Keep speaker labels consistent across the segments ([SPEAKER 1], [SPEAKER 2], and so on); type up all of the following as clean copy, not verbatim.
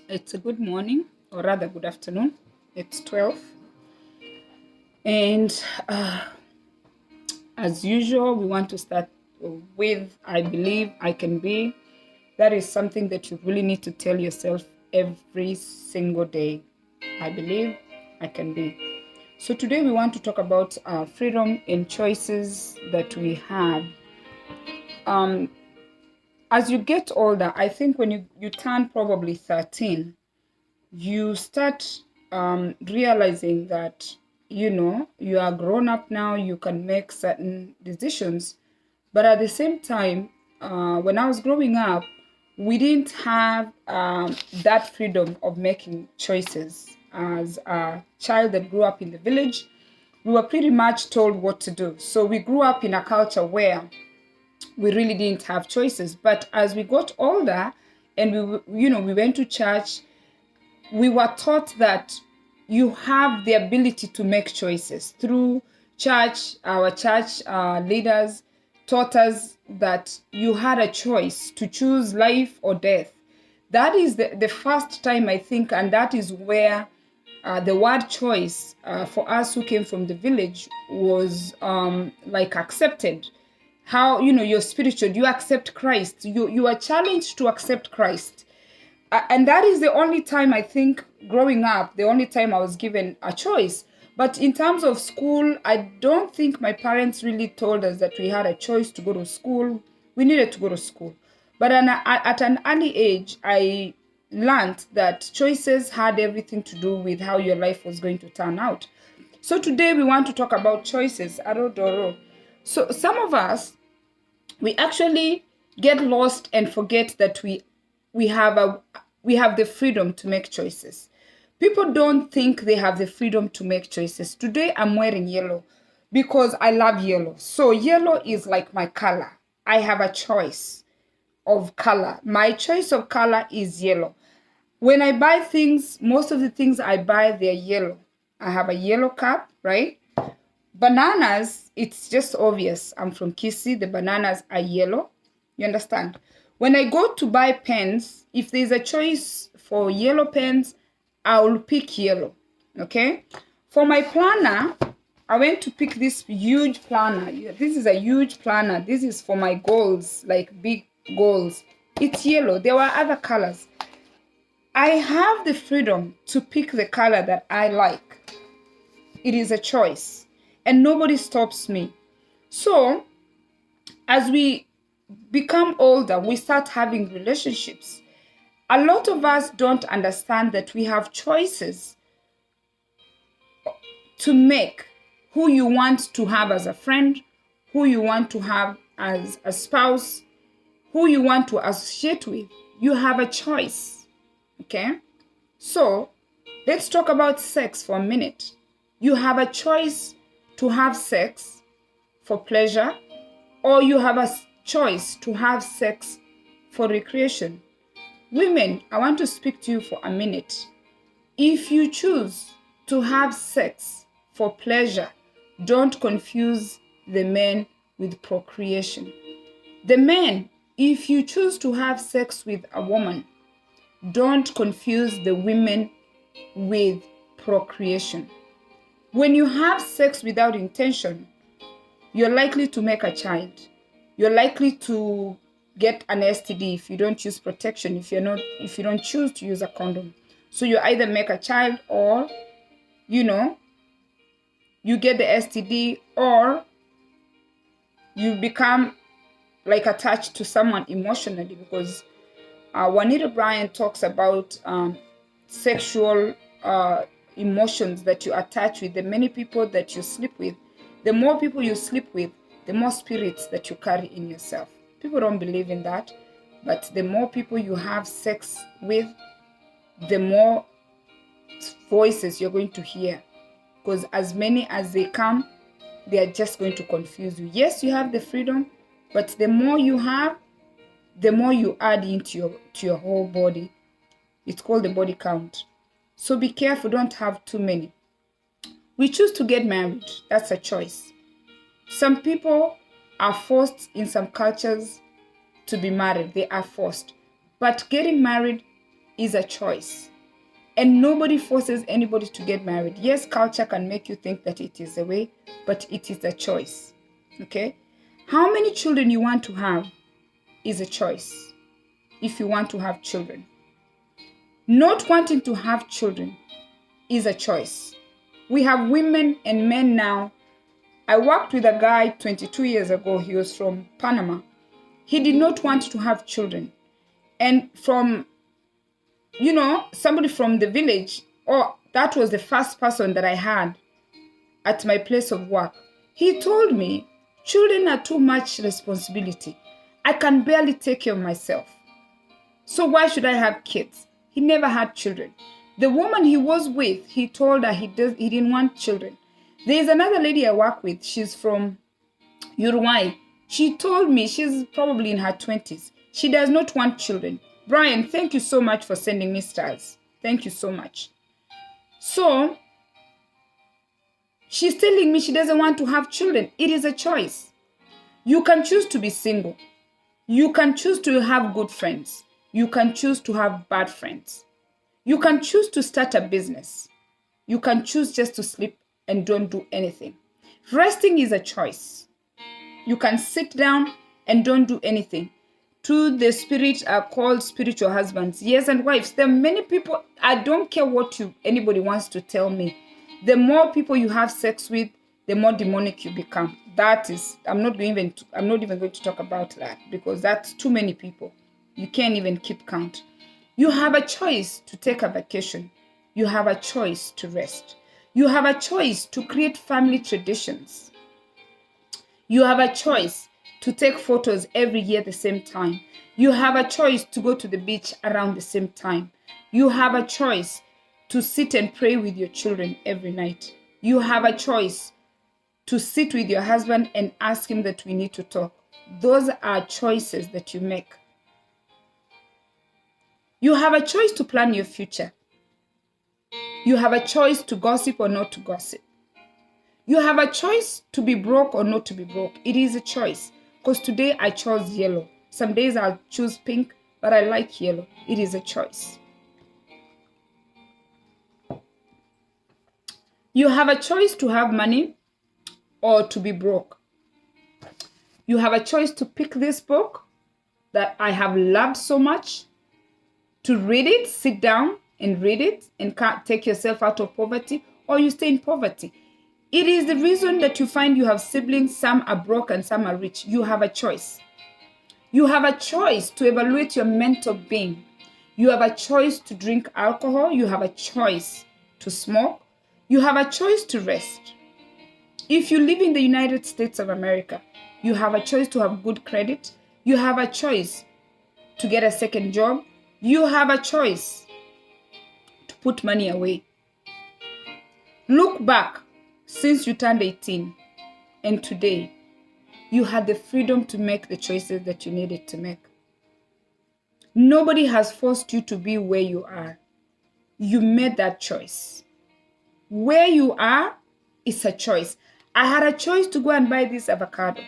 [SPEAKER 1] It's a good morning, or rather, good afternoon. It's 12. And as usual, we want to start with I believe I can be. That is something that you really need to tell yourself every single day. I believe I can be. So today we want to talk about freedom and choices that we have. As you get older, I think when you turn probably 13, you start realizing that you are grown up now, you can make certain decisions. But at the same time, when I was growing up, we didn't have that freedom of making choices. As a child that grew up in the village, we were pretty much told what to do. So we grew up in a culture where we really didn't have choices. But as we got older and we went to church, we were taught that you have the ability to make choices through church. Our church leaders taught us that you had a choice to choose life or death. That is the first time, I think, and that is where the word choice for us who came from the village was like accepted. How you're spiritual, you accept Christ, you are challenged to accept Christ. And that is the only time, I think, growing up, the only time I was given a choice. But in terms of school, I don't think my parents really told us that we had a choice to go to school. We needed to go to school. But at an early age, I learned that choices had everything to do with how your life was going to turn out. So today we want to talk about choices. Arodoro. So some of us, we actually get lost and forget that we have the freedom to make choices. People don't think they have the freedom to make choices. Today I'm wearing yellow because I love yellow. So yellow is like my color. I have a choice of color. My choice of color is yellow. When I buy things, most of the things I buy, they're yellow. I have a yellow cup, right? Bananas, it's just obvious. I'm from Kisii. The bananas are yellow. You understand? When I go to buy pens, if there's a choice for yellow pens, I will pick yellow. Okay? For my planner, I went to pick this huge planner. This is a huge planner. This is for my goals, like big goals. It's yellow. There were other colors. I have the freedom to pick the color that I like. It is a choice. And nobody stops me. So, as we become older, we start having relationships. A lot of us don't understand that we have choices to make who you want to have as a friend, who you want to have as a spouse, who you want to associate with. You have a choice. Okay? So, let's talk about sex for a minute. You have a choice to have sex for pleasure, or you have a choice to have sex for recreation. Women, I want to speak to you for a minute. If you choose to have sex for pleasure, don't confuse the men with procreation. The men, if you choose to have sex with a woman, don't confuse the women with procreation. When you have sex without intention, you're likely to make a child. You're likely to get an STD if you don't use protection, if you don't choose to use a condom. So you either make a child, or you get the STD, or you become like attached to someone emotionally, because Juanita Bryan talks about sexual emotions that you attach with the many people that you sleep with. The more people you sleep with, the more spirits that you carry in yourself. People don't believe in that, but the more people you have sex with, the more voices you're going to hear, because as many as they come, they are just going to confuse you. Yes, you have the freedom, but the more you have, the more you add into your whole body. It's called the body count. So be careful, don't have too many. We choose to get married. That's a choice. Some people are forced in some cultures to be married. They are forced. But getting married is a choice. And nobody forces anybody to get married. Yes, culture can make you think that it is the way, but it is a choice. Okay? How many children you want to have is a choice. If you want to have children. Not wanting to have children is a choice. We have women and men now. I worked with a guy 22 years ago. He was from Panama. He did not want to have children. And from, somebody from the village, that was the first person that I had at my place of work. He told me, children are too much responsibility. I can barely take care of myself. So why should I have kids? He never had children. The woman he was with, he told her he didn't want children. There is another lady I work with. She's from Uruguay. She told me she's probably in her 20s. She does not want children. Brian, thank you so much for sending me stars. Thank you so much. So, she's telling me she doesn't want to have children. It is a choice. You can choose to be single. You can choose to have good friends. You can choose to have bad friends. You can choose to start a business. You can choose just to sleep and don't do anything. Resting is a choice. You can sit down and don't do anything. To the spirit are called spiritual husbands. Yes, and wives. There are many people, I don't care what anybody wants to tell me. The more people you have sex with, the more demonic you become. That is, I'm not even going to talk about that because that's too many people. You can't even keep count. You have a choice to take a vacation. You have a choice to rest. You have a choice to create family traditions. You have a choice to take photos every year at the same time. You have a choice to go to the beach around the same time. You have a choice to sit and pray with your children every night. You have a choice to sit with your husband and ask him that we need to talk. Those are choices that you make. You have a choice to plan your future. You have a choice to gossip or not to gossip. You have a choice to be broke or not to be broke. It is a choice. Because today I chose yellow. Some days I'll choose pink, but I like yellow. It is a choice. You have a choice to have money or to be broke. You have a choice to pick this book that I have loved so much, to read it, sit down and read it and take yourself out of poverty, or you stay in poverty. It is the reason that you find you have siblings, some are broke and some are rich. You have a choice. You have a choice to evaluate your mental being. You have a choice to drink alcohol. You have a choice to smoke. You have a choice to rest. If you live in the United States of America, you have a choice to have good credit. You have a choice to get a second job. You have a choice to put money away. Look back since you turned 18 and today, you had the freedom to make the choices that you needed to make. Nobody has forced you to be where you are. You made that choice. Where you are is a choice. I had a choice to go and buy this avocado.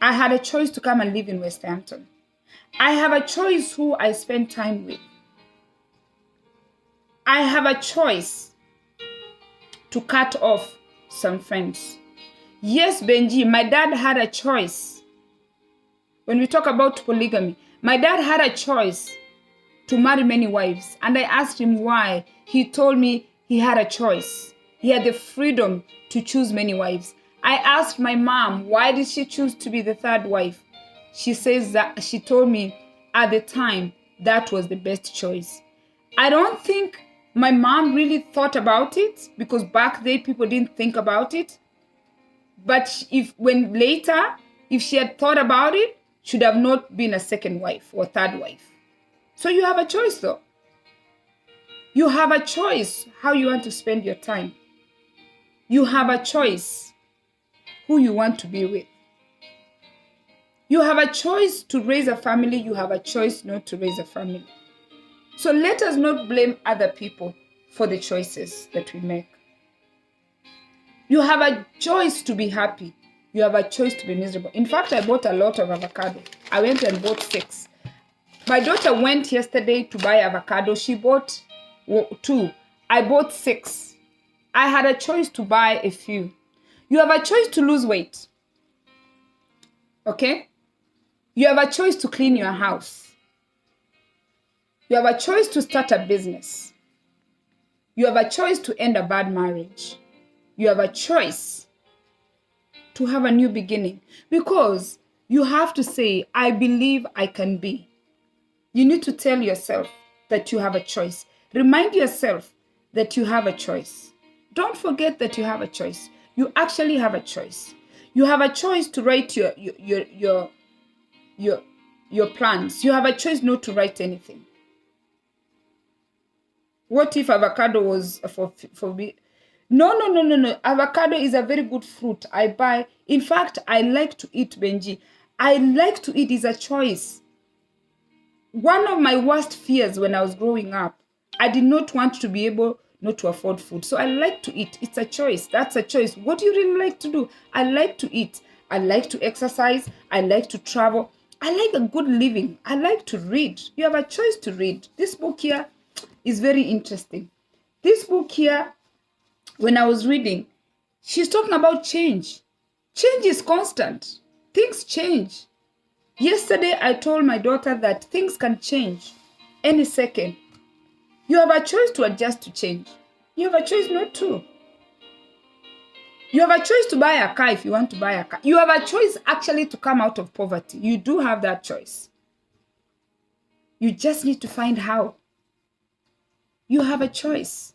[SPEAKER 1] I had a choice to come and live in West Hampton. I have a choice who I spend time with. I have a choice to cut off some friends. Yes, Benji, my dad had a choice. When we talk about polygamy, my dad had a choice to marry many wives. And I asked him why. He told me he had a choice. He had the freedom to choose many wives. I asked my mom, why did she choose to be the third wife? She says that she told me at the time that was the best choice. I don't think my mom really thought about it because back then people didn't think about it. But if she had thought about it, should have not been a second wife or third wife. So you have a choice though. You have a choice how you want to spend your time. You have a choice who you want to be with. You have a choice to raise a family. You have a choice not to raise a family. So let us not blame other people for the choices that we make. You have a choice to be happy. You have a choice to be miserable. In fact, I bought a lot of avocado. I went and bought 6. My daughter went yesterday to buy avocado. She bought 2. I bought 6. I had a choice to buy a few. You have a choice to lose weight. Okay? You have a choice to clean your house. You have a choice to start a business. You have a choice to end a bad marriage. You have a choice to have a new beginning. Because you have to say, I believe I can be. You need to tell yourself that you have a choice. Remind yourself that you have a choice. Don't forget that you have a choice. You actually have a choice. You have a choice to write your plans. You have a choice not to write anything. What if avocado was for me? No. Avocado is a very good fruit. I buy. In fact, I like to eat, Benji. I like to eat is a choice. One of my worst fears when I was growing up, I did not want to be able not to afford food. So I like to eat. It's a choice. That's a choice. What do you really like to do? I like to eat. I like to exercise. I like to travel. I like a good living. I like to read. You have a choice to read. This book here is very interesting. This book here, when I was reading, she's talking about change. Change is constant. Things change. Yesterday, I told my daughter that things can change any second. You have a choice to adjust to change. You have a choice not to. You have a choice to buy a car if you want to buy a car. You have a choice actually to come out of poverty. You do have that choice. You just need to find how. You have a choice.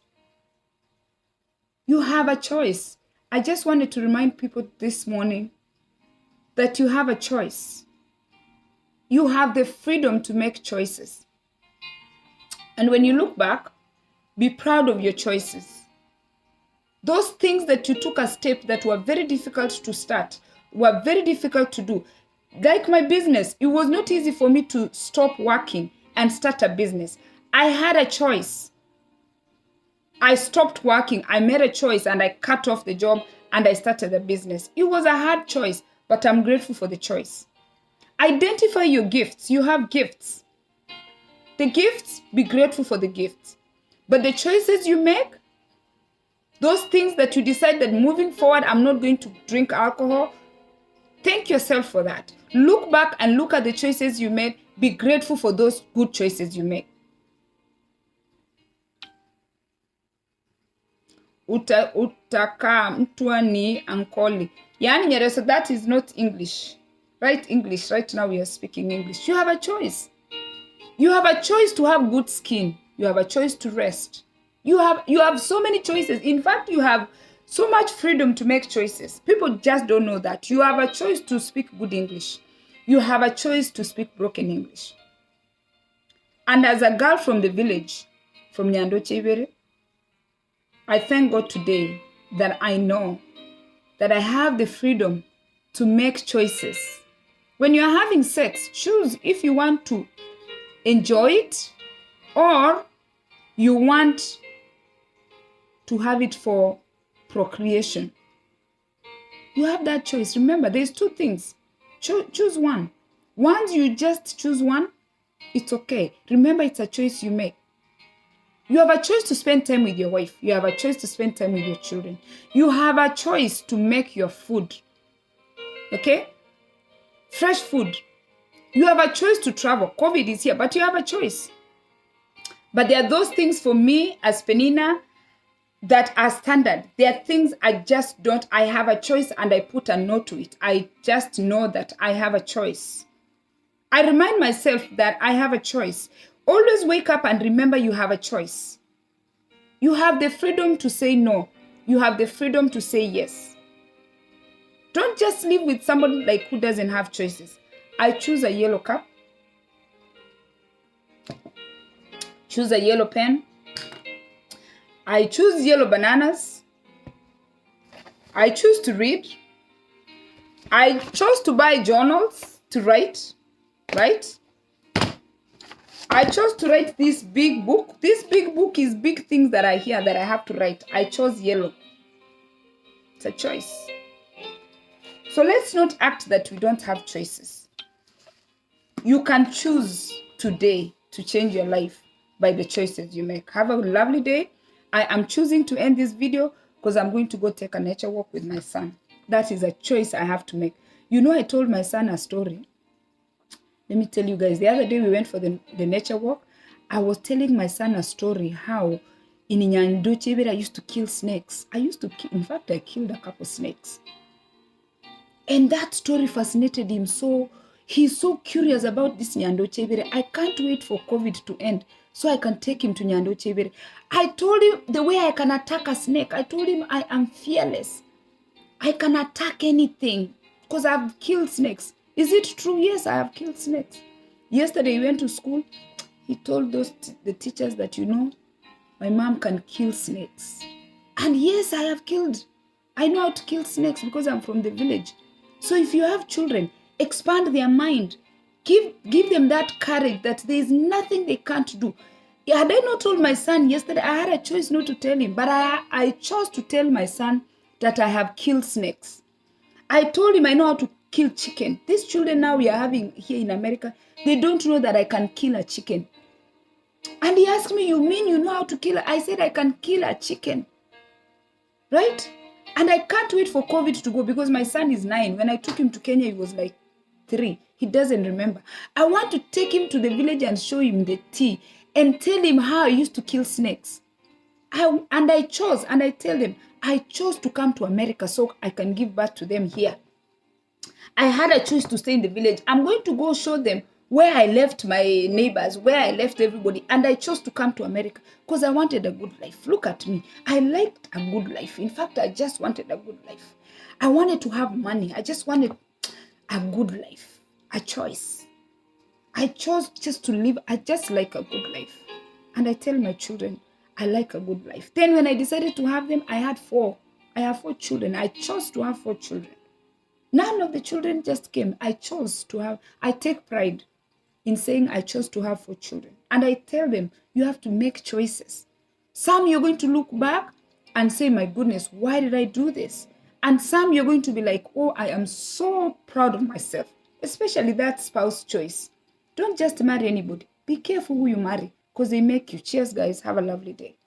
[SPEAKER 1] You have a choice. I just wanted to remind people this morning that you have a choice. You have the freedom to make choices. And when you look back, be proud of your choices. Those things that you took a step that were very difficult to start, were very difficult to do. Like my business, it was not easy for me to stop working and start a business. I had a choice. I stopped working. I made a choice and I cut off the job and I started a business. It was a hard choice, but I'm grateful for the choice. Identify your gifts. You have gifts. The gifts, be grateful for the gifts. But the choices you make, those things that you decide that moving forward, I'm not going to drink alcohol, thank yourself for that. Look back and look at the choices you made. Be grateful for those good choices you make. Utaka mtuani ankoli. Yani Nyereso, that is not English. Write English. Right now we are speaking English. You have a choice. You have a choice to have good skin. You have a choice to rest. You have so many choices. In fact, you have so much freedom to make choices. People just don't know that. You have a choice to speak good English. You have a choice to speak broken English. And as a girl from the village, from Nyando Chebere, I thank God today that I know that I have the freedom to make choices. When you are having sex, choose if you want to enjoy it or you want to have it for procreation. You have that choice. Remember, there's 2 things. Choose one. Once you just choose one, it's okay. Remember, it's a choice you make. You have a choice to spend time with your wife. You have a choice to spend time with your children. You have a choice to make your food. Okay? Fresh food. You have a choice to travel. COVID is here, but you have a choice. But there are those things for me as Penina that are standard. There are things I just don't. I have a choice and I put a no to it. I just know that I have a choice. I remind myself that I have a choice. Always wake up and remember you have a choice. You have the freedom to say no. You have the freedom to say yes. Don't just live with somebody like who doesn't have choices. I choose a yellow cup. Choose a yellow pen. I choose yellow bananas. I choose to read. I chose to buy journals to write, right? I chose to write this big book. This big book is big things that I hear that I have to write. I chose yellow. It's a choice. So let's not act that we don't have choices. You can choose today to change your life by the choices you make. Have a lovely day. I am choosing to end this video because I'm going to go take a nature walk with my son. That is a choice I have to make. You know, I told my son a story. Let me tell you guys, the other day we went for the nature walk. I was telling my son a story how in Nyandochebere I used to kill snakes. In fact, I killed a couple snakes. And that story fascinated him. So he's so curious about this Nyandochebere. I can't wait for COVID to end so I can take him to Nyandochebere. I told him the way I can attack a snake. I told him I am fearless. I can attack anything because I've killed snakes. Is it true? Yes, I have killed snakes. Yesterday he went to school. He told the teachers that, you know, my mom can kill snakes. And yes, I have killed. I know how to kill snakes because I'm from the village. So if you have children, expand their mind. Give them that courage that there is nothing they can't do. Had I not told my son yesterday, I had a choice not to tell him. But I chose to tell my son that I have killed snakes. I told him I know how to kill chicken. These children now we are having here in America, they don't know that I can kill a chicken. And he asked me, you mean you know how to kill? I said I can kill a chicken. Right? And I can't wait for COVID to go because my son is 9. When I took him to Kenya, he was like 3. He doesn't remember. I want to take him to the village and show him the tea and tell him how I used to kill snakes. And I chose, and I tell them, I chose to come to America so I can give birth to them here. I had a choice to stay in the village. I'm going to go show them where I left my neighbors, where I left everybody. And I chose to come to America because I wanted a good life. Look at me. I liked a good life. In fact, I just wanted a good life. I wanted to have money. I just wanted a good life, a choice. I chose just to live. I just like a good life. And I tell my children, I like a good life. Then when I decided to have them, I had 4. I have 4 children. I chose to have 4 children. None of the children just came. I chose to have. I take pride in saying I chose to have 4 children. And I tell them, you have to make choices. Some you're going to look back and say, my goodness, why did I do this? And some you're going to be like, oh, I am so proud of myself. Especially that spouse choice. Don't just marry anybody. Be careful who you marry because they make you. Cheers, guys. Have a lovely day.